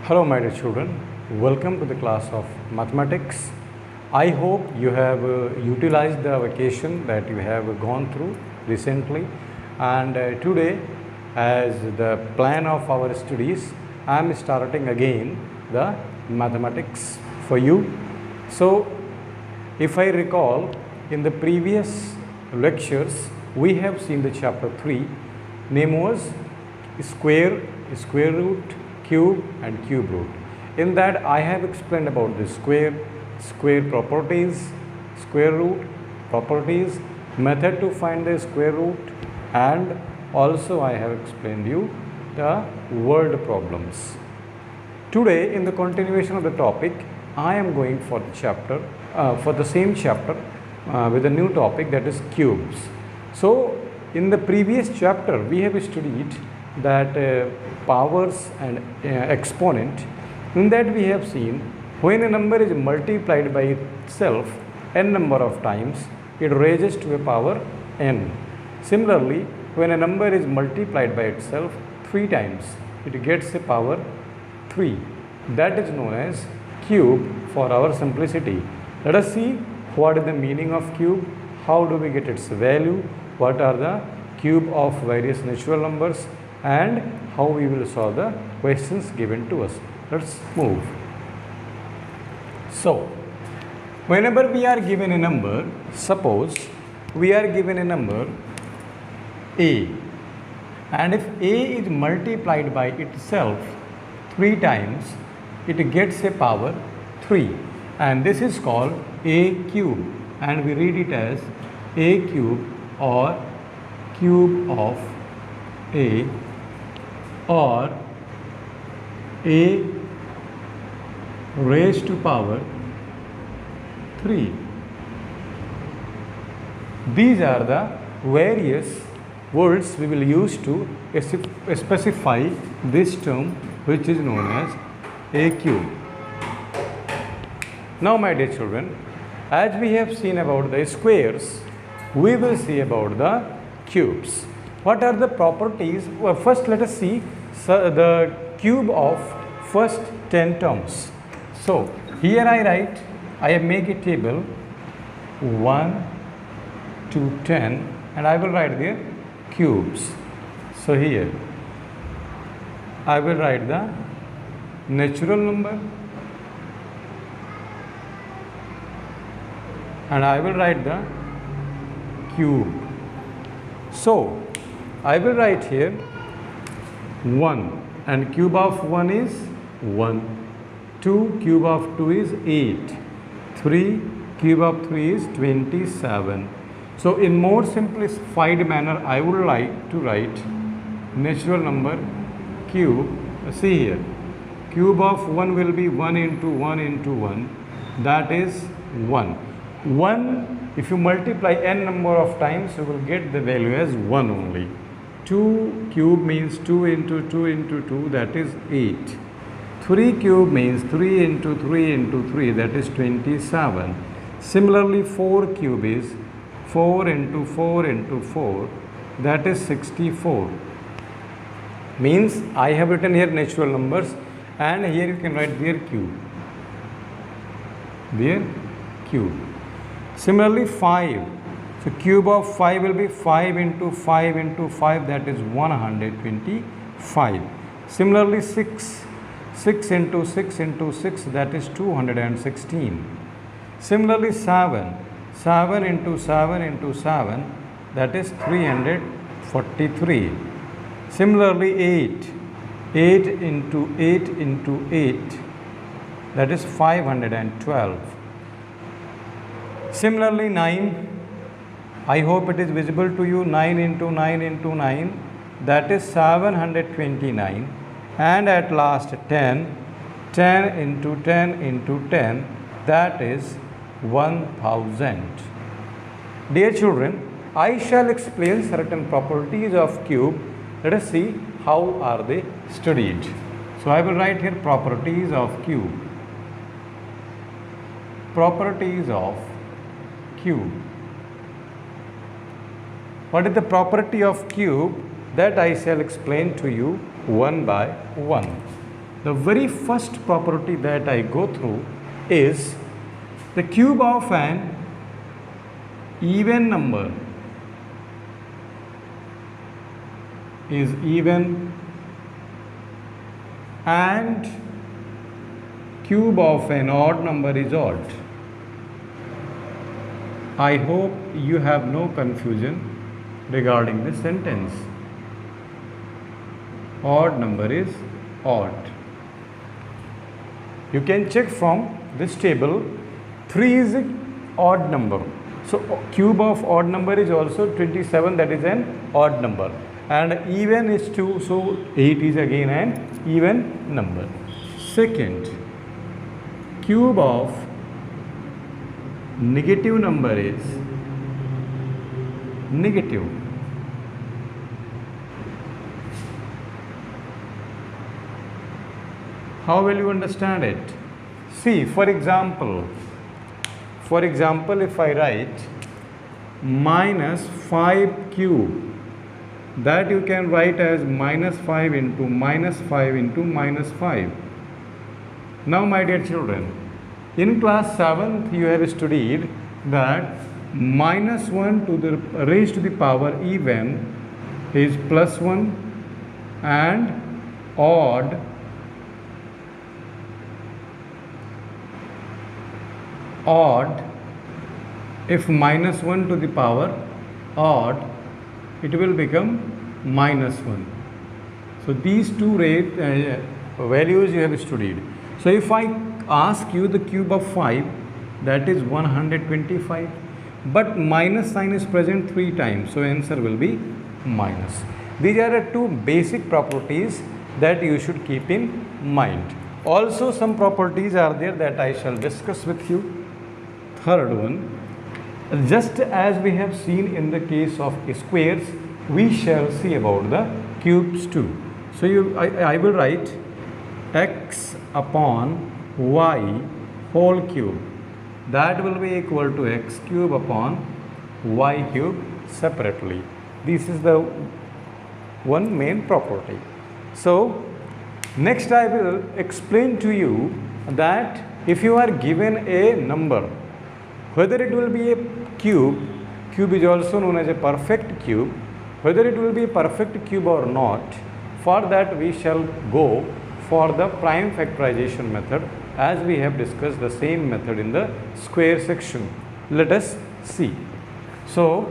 Hello my dear children, welcome to the class of mathematics. I hope you have utilized the vacation that you have gone through recently, and today as the plan of our studies I am starting again the mathematics for you. So if I recall, in the previous lectures we have seen the chapter 3, name was square, square root, cube and cube root. In that I have explained about the square properties, square root properties, method to find the square root, and also I have explained you the word problems. Today in the continuation of the topic I am going for the chapter for the same chapter with a new topic, that is cubes. So in the previous chapter we have studied that powers and exponent. In that we have seen when a number is multiplied by itself n number of times, it raises to a power n. Similarly, when a number is multiplied by itself 3 times, it gets a power 3. That is known as cube for our simplicity. Let us see what is the meaning of cube, how do we get its value, what are the cube of various natural numbers, and how we will solve the questions given to us. Let's move. So, whenever we are given a number, suppose we are given a number a, and if a is multiplied by itself 3 times, it gets a power 3, and this is called a cube, and we read it as a cube or cube of a, or a raised to power 3. These are the various words we will use to specify this term, which is known as a cube. Now my dear children, as we have seen about the squares, we will see about the cubes. What are the properties? Well, first let us see the cube of first 10 terms. So here I have make a table 1 to 10, and I will write there cubes. So here I will write the natural number, and I will write the cube. So I will write here 1, and cube of 1 is 1, 2 cube of 2 is 8, 3 cube of 3 is 27. So in more simplified manner I would like to write natural number cube. See here, cube of 1 will be 1 into 1 into 1, that is 1. 1, if you multiply n number of times, you will get the value as 1 only. 2 cube means 2 into 2 into 2, that is 8. 3 cube means 3 into 3 into 3, that is 27. Similarly, 4 cube is 4 into 4 into 4, that is 64. Means I have written here natural numbers, and here you can write their cube. Their cube. Similarly, 5. So cube of 5 will be 5 into 5 into 5, that is 125. Similarly, 6. 6 into 6 into 6, that is 216. Similarly, 7. 7 into 7 into 7, that is 343. Similarly, 8. 8 into 8 into 8, that is 512. Similarly, 9. I hope it is visible to you. 9 into 9 into 9, that is 729. And at last 10. 10 into 10 into 10, that is 1000. Dear children, I shall explain certain properties of cube. Let us see how are they studied. So I will write here properties of cube. Properties of cube. What is the property of cube? That I shall explain to you one by one. The very first property that I go through is the cube of an even number is even and cube of an odd number is odd. I hope you have no confusion regarding this sentence. Odd number is odd. You can check from this table. 3 is an odd number. So cube of odd number is also 27, that is an odd number. And even is 2, so 8 is again an even number. Second, cube of negative number is negative. How will you understand it? See, for example, if I write minus 5 cube, that you can write as minus 5 into minus 5 into minus 5. Now, my dear children, in class 7th you have studied that minus 1 to the raised to the power even is plus 1 and odd if minus 1 to the power odd, it will become minus 1. So these two values you have studied. So if I ask you the cube of 5, that is 125, but minus sign is present 3 times, so answer will be minus. These are the two basic properties that you should keep in mind. Also some properties are there that I shall discuss with you. Third one, just as we have seen in the case of squares, we shall see about the cubes too. So I will write x upon y whole cube, that will be equal to x cube upon y cube separately. This is the one main property. So next I will explain to you that if you are given a number, whether it will be a cube is also known as a perfect cube, whether it will be a perfect cube or not, for that we shall go for the prime factorization method, as we have discussed the same method in the square section. Let us see. So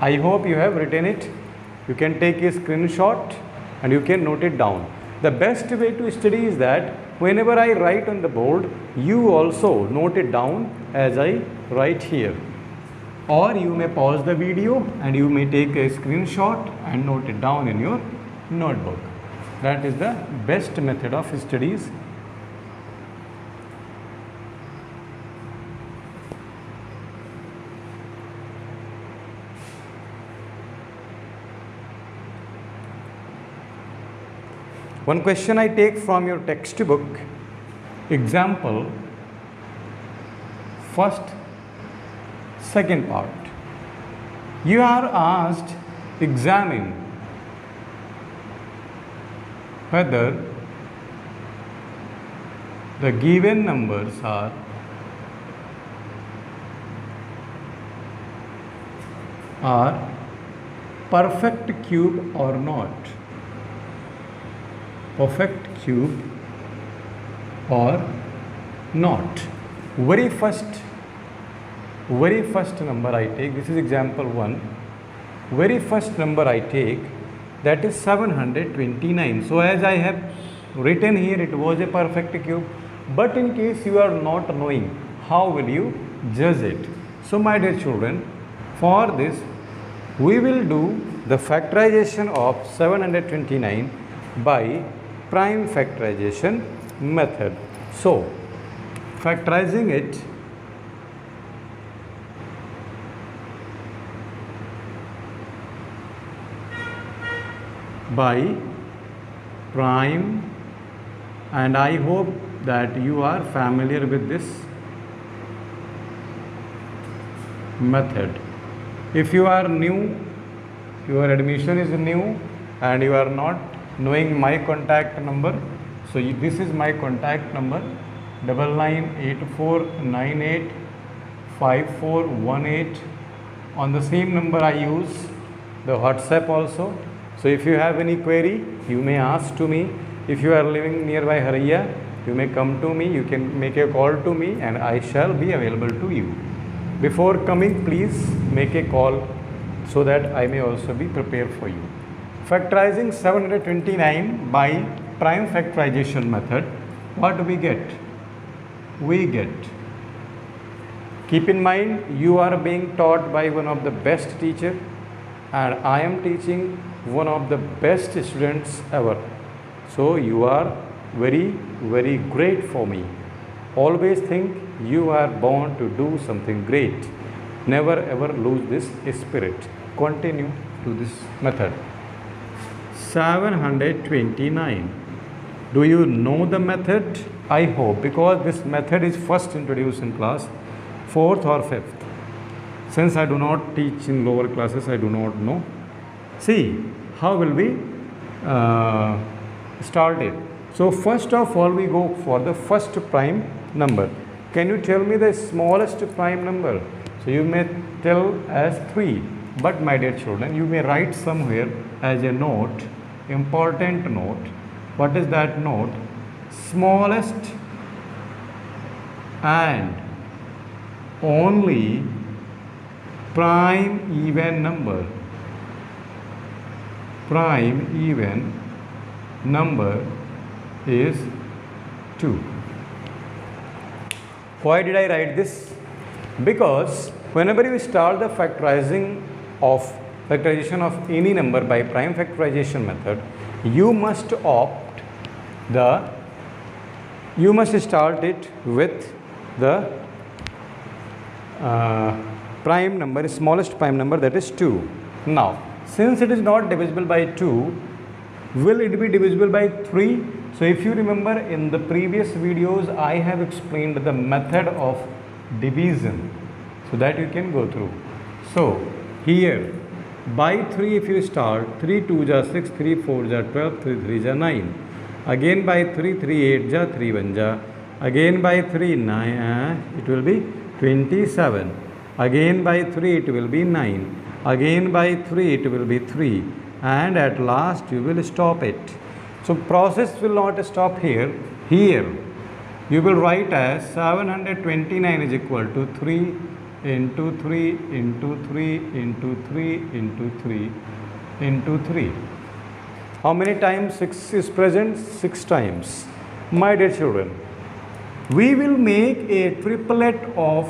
I hope you have written it. You can take a screenshot and you can note it down. The best way to study is that whenever I write on the board, you also note it down as I write here. Or you may pause the video and you may take a screenshot and note it down in your notebook. That is the best method of studies. One question I take from your textbook, example, first, second part. You are asked, examine whether the given numbers are perfect cube or not. Perfect cube or not. Very first number I take, this is example 1. Very first number I take, that is 729. So as I have written here, it was a perfect cube. But in case you are not knowing, how will you judge it? So my dear children, for this we will do the factorization of 729 by prime factorization method. So factorizing it, by prime, and I hope that you are familiar with this method. If you are new, your admission is new and you are not knowing my contact number. So this is my contact number 9984985418. On the same number I use the WhatsApp also. So if you have any query, you may ask to me. If you are living nearby Haraiya, you may come to me, you can make a call to me and I shall be available to you. Before coming, please make a call so that I may also be prepared for you. Factorizing 729 by prime factorization method, what do we get? We get, keep in mind, you are being taught by one of the best teacher and I am teaching one of the best students ever. So you are very, very great for me. Always think you are born to do something great. Never ever lose this spirit. Continue to this method. 729. Do you know the method? I hope, because this method is first introduced in class 4th or 5th. Since I do not teach in lower classes, I do not know. See, how will we start it? So first of all, we go for the first prime number. Can you tell me the smallest prime number? So you may tell as 3. But my dear children, you may write somewhere as a note, important note. What is that note? Smallest and only prime even number. Prime even number is 2. Why did I write this? Because whenever you start the factorization of any number by prime factorization method, you must start it with the prime number, smallest prime number, that is 2. Now, since it is not divisible by 2, will it be divisible by 3? So if you remember, in the previous videos I have explained the method of division, so that you can go through. So here by 3 if you start, 3 2 ja 6, 3 4 ja 12, 3 3 ja 9. Again by 3, 3 8 ja, 3 1 ja. Again by 3, 9, it will be 27. Again by 3 it will be 9. Again by 3 it will be 3. And at last you will stop it. So process will not stop here. Here you will write as 729 is equal to 3 into 3 into 3 into 3 into 3 into 3. How many times 6 is present? 6 times. My dear children, we will make a triplet of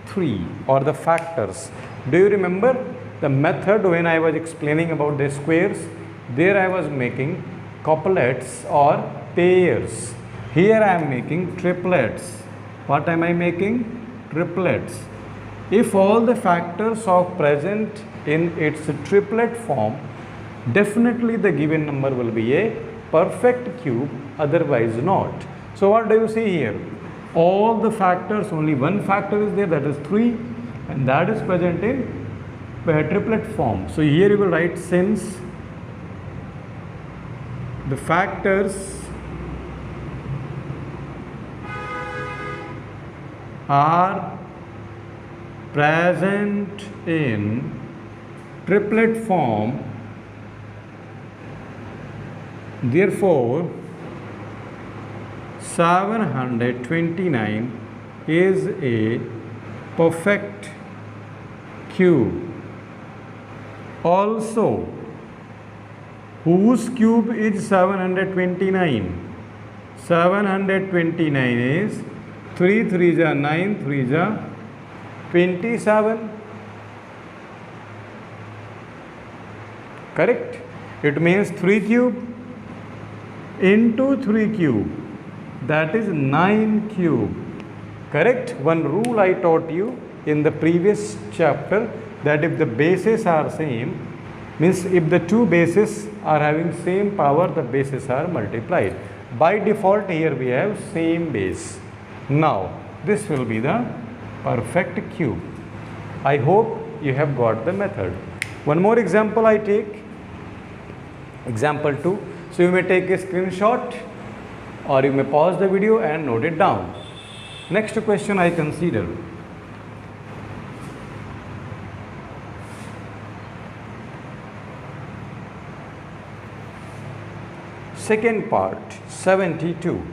3 or the factors. Do you remember the method when I was explaining about the squares? There I was making couplets or pairs. Here I am making triplets. What am I making? Triplets. If all the factors are present in its triplet form, definitely the given number will be a perfect cube, otherwise not. So what do you see here? All the factors, only one factor is there, that is 3, and that is present in triplet form. So here you will write, since the factors are present in triplet form, therefore 729 is a perfect cube. Also, whose cube is 729? 729 is 3 3 ja 9, 3 ja 27. Correct? It means 3 cube into 3 cube, that is 9 cube. Correct? One rule I taught you in the previous chapter, that if the bases are same, means if the two bases are having same power, the bases are multiplied. By default here we have same base. Now this will be the perfect cube. I hope you have got the method. One more example I take, example 2. So you may take a screenshot or you may pause the video and note it down. Next question I consider. Second part, 72.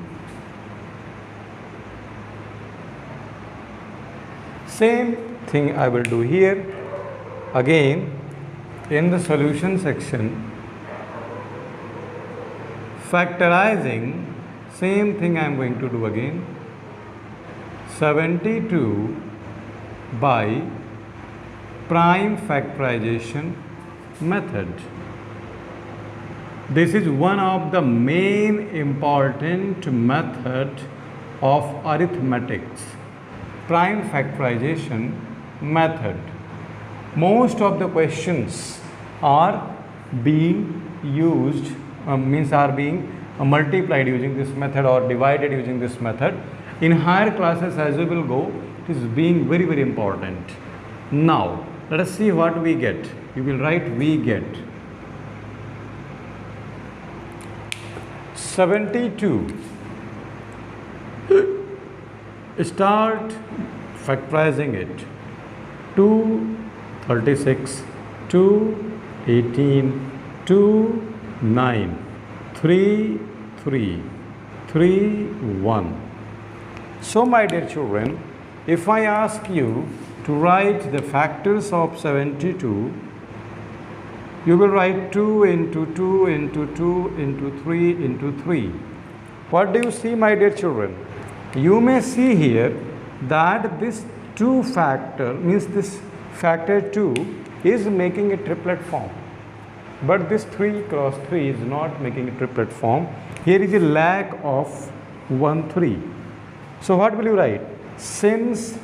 Same thing I will do here. Again, in the solution section, factorizing, same thing I am going to do again. 72 by prime factorization method. This is one of the main important method of arithmetics, prime factorization method. Most of the questions are being used, are being multiplied using this method or divided using this method. In higher classes as we will go, it is being very, very important. Now, let us see what we get. You will write we get. 72. Start factorizing it. 2, 36, 2, 18, 2, 9, 3, 3, 3, 1. So my dear children, if I ask you to write the factors of 72, you will write 2 into 2 into 2 into 3 into 3. What do you see, my dear children? You may see here that this 2 factor means this factor 2 is making a triplet form. But this 3 cross 3 is not making a triplet form. Here is a lack of 1, 3. So what will you write? Since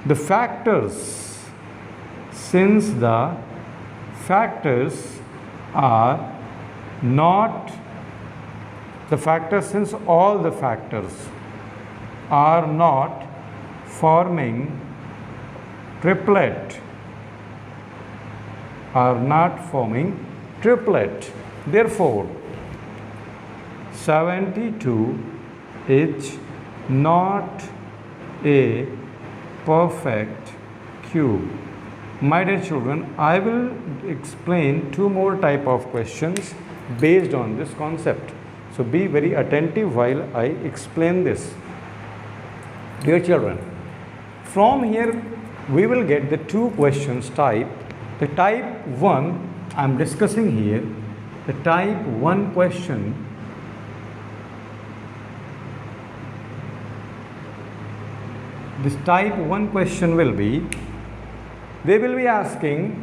the factors are not the factors, since all the factors are not forming triplet, therefore 72 is not a perfect cube. My dear children, I will explain 2 more type of questions based on this concept. So be very attentive while I explain this. Dear children, from here we will get the 2 questions type. The type 1 I am discussing here. The type 1 question will be, they will be asking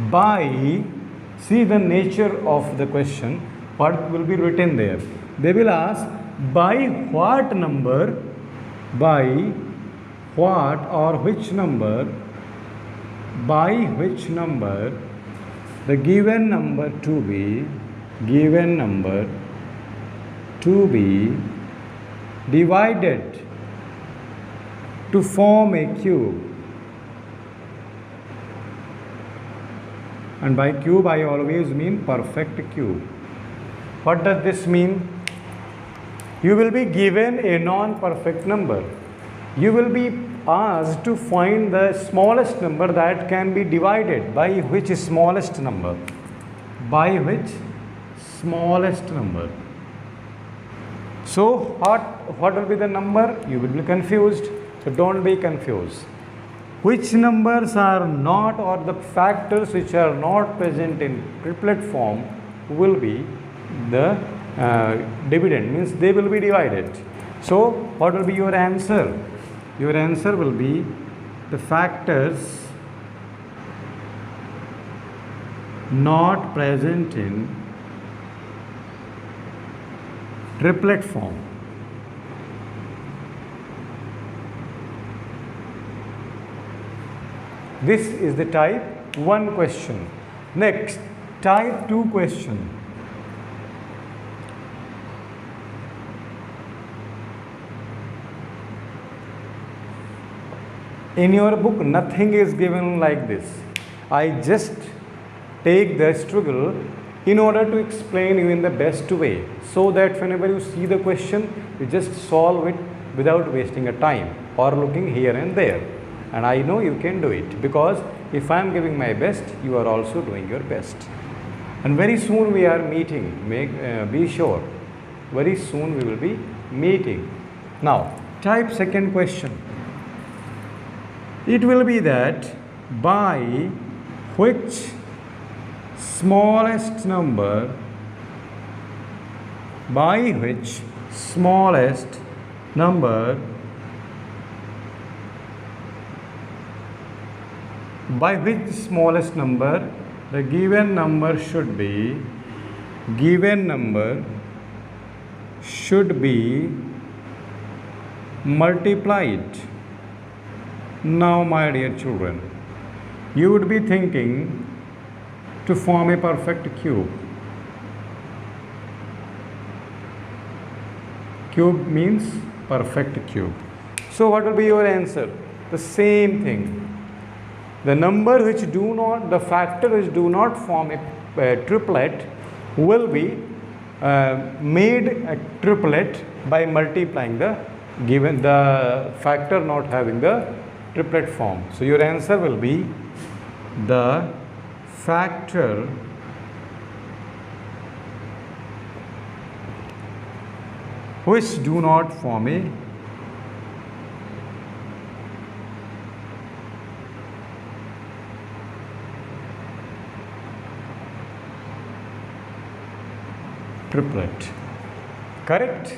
by, see the nature of the question, what will be written there. They will ask by what number, by which number the given number to be divided to form a cube. And by cube I always mean perfect cube. What does this mean? You will be given a non-perfect number. You will be asked to find the smallest number that can be divided. By which smallest number? By which smallest number? So what will be the number? You will be confused. So don't be confused. Which numbers are not, or the factors which are not present in triplet form will be the dividend, means they will be divided. So what will be your answer? Your answer will be the factors not present in triplet form. This is the type 1 question. Next, type 2 question. In your book, nothing is given like this. I just take the struggle in order to explain you in the best way, so that whenever you see the question, you just solve it without wasting a time or looking here and there. And I know you can do it, because if I am giving my best, you are also doing your best. And very soon we are meeting, be sure, very soon we will be meeting. Now type second question. It will be that by which smallest number, by which smallest number, by which smallest number the given number should be, multiplied. Now my dear children, you would be thinking to form a perfect cube. Cube means perfect cube. So what will be your answer? The same thing. The number which do not, the factor which do not form a triplet will be made a triplet by multiplying the factor not having the triplet form. So your answer will be the factor which do not form a triplet. Correct?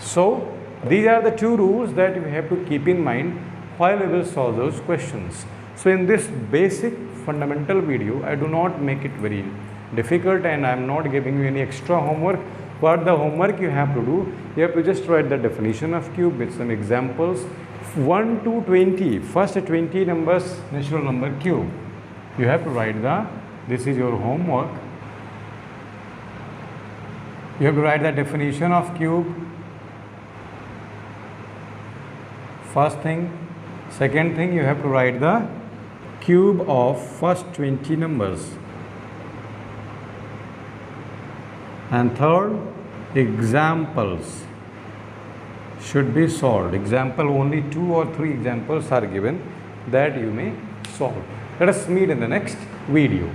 So these are the two rules that you have to keep in mind while we will solve those questions. So in this basic fundamental video, I do not make it very difficult, and I am not giving you any extra homework. What the homework you have to do, you have to just write the definition of cube with some examples. 1 to 20, first 20 numbers, natural number cube. You have to write this is your homework. You have to write the definition of cube. First thing. Second thing, you have to write the cube of first 20 numbers. And third, examples should be solved. Example, only 2 or 3 examples are given that you may solve. Let us meet in the next video.